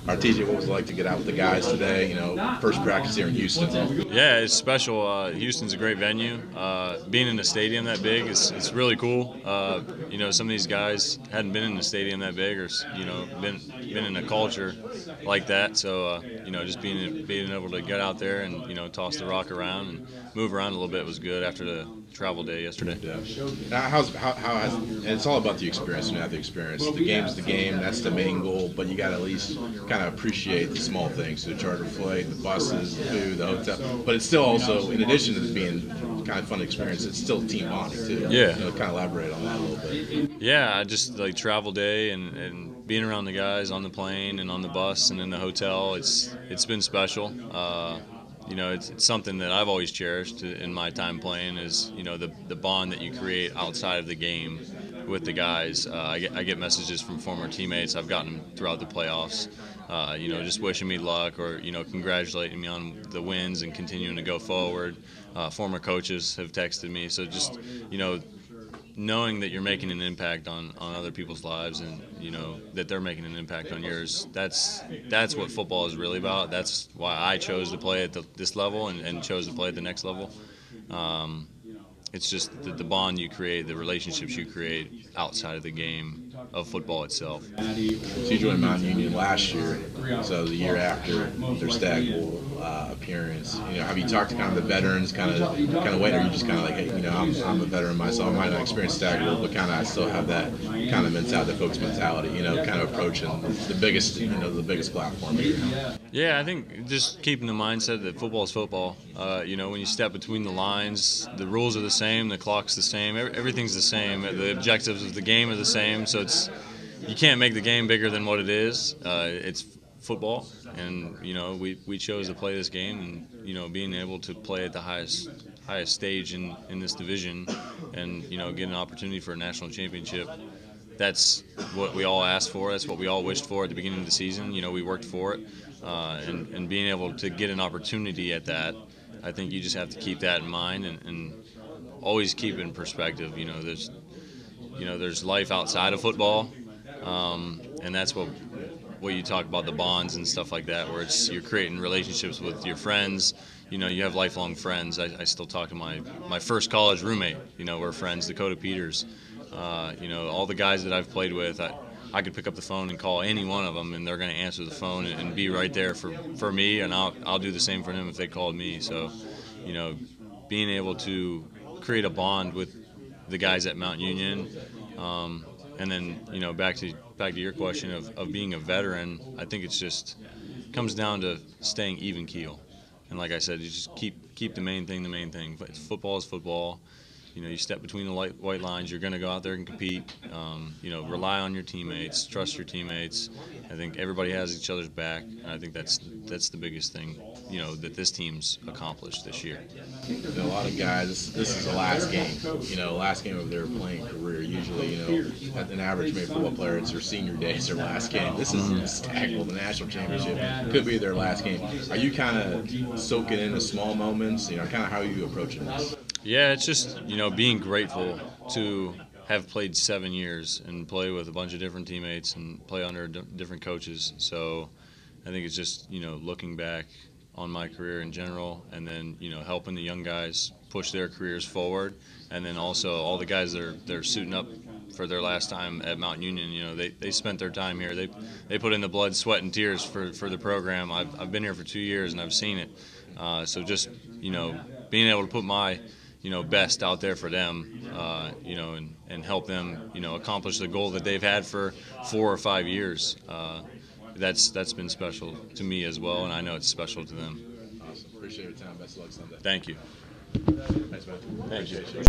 TJ, what was it like to get out with the guys today? First practice here in Houston. Yeah, it's special. Houston's a great venue. Being in a stadium that big it's really cool. Some of these guys hadn't been in a stadium that big, or been in a culture like that. So just being able to get out there and toss the rock around and move around a little bit was good after the travel day yesterday. Yeah. Now, how has and it's all about the experience, not the experience. The game's the game. That's the main goal. But you got to at least kind of appreciate the small things: the charter flight, the buses, the food, the hotel. But it's still also, in addition to being kind of fun experience, it's still team bonding too. Yeah. Kind of elaborate on that a little bit. Yeah, just like travel day and being around the guys on the plane and on the bus and in the hotel. It's been special. It's something that I've always cherished in my time playing is, the bond that you create outside of the game with the guys. I get messages from former teammates. I've gotten them throughout the playoffs, just wishing me luck or, congratulating me on the wins and continuing to go forward. Former coaches have texted me. So just, knowing that you're making an impact on other people's lives and that they're making an impact on yours, that's what football is really about. That's why I chose to play at this level and chose to play at the next level. It's just the bond you create, the relationships you create outside of the game of football itself. So you joined Mount Union last year, so the year after their Stagg Bowl appearance. Have you talked to kind of the veterans, kind of wait, or are you just kind of like, hey, I'm a veteran myself, I might not experience Stagg Bowl, but kind of I still have that kind of mentality, the folks' mentality, kind of approaching the biggest platform here. Yeah, I think just keeping the mindset that football is football. When you step between the lines, the rules are the same, the clock's the same, everything's the same, the objectives of the game are the same. So you can't make the game bigger than what it is. It's football, and we chose to play this game, and being able to play at the highest stage in this division, and get an opportunity for a national championship. That's what we all asked for. That's what we all wished for at the beginning of the season. We worked for it, and being able to get an opportunity at that, I think you just have to keep that in mind and always keep it in perspective. There's life outside of football, and that's what you talk about, the bonds and stuff like that, where you're creating relationships with your friends. You have lifelong friends. I still talk to my first college roommate. We're friends, Dakota Peters. All the guys that I've played with, I could pick up the phone and call any one of them, and they're going to answer the phone and be right there for me, and I'll do the same for them if they called me. So, being able to create a bond with the guys at Mount Union, and then back to your question of being a veteran, I think it's just comes down to staying even keel, and like I said, you just keep the main thing. Football is football. You step between the white lines, you're going to go out there and compete. Rely on your teammates, trust your teammates. I think everybody has each other's back, and I think that's the biggest thing, that this team's accomplished this year. A lot of guys, this is the last game, last game of their playing career. Usually, at an average maybe football player, it's their senior day, it's their last game. This is the Stagg Bowl, the national championship. Could be their last game. Are you kind of soaking in the small moments? Kind of how are you approaching this? Yeah, it's just, being grateful to have played 7 years and play with a bunch of different teammates and play under different coaches. So I think it's just, looking back on my career in general, and then, helping the young guys push their careers forward. And then also all the guys that are suiting up for their last time at Mount Union, they spent their time here. They put in the blood, sweat, and tears for the program. I've been here for 2 years and I've seen it. So just, being able to put my best out there for them, and help them, accomplish the goal that they've had for 4 or 5 years. That's been special to me as well, and I know it's special to them. Awesome. Appreciate your time. Best of luck Sunday. Thank you. Thanks, man. Thank you.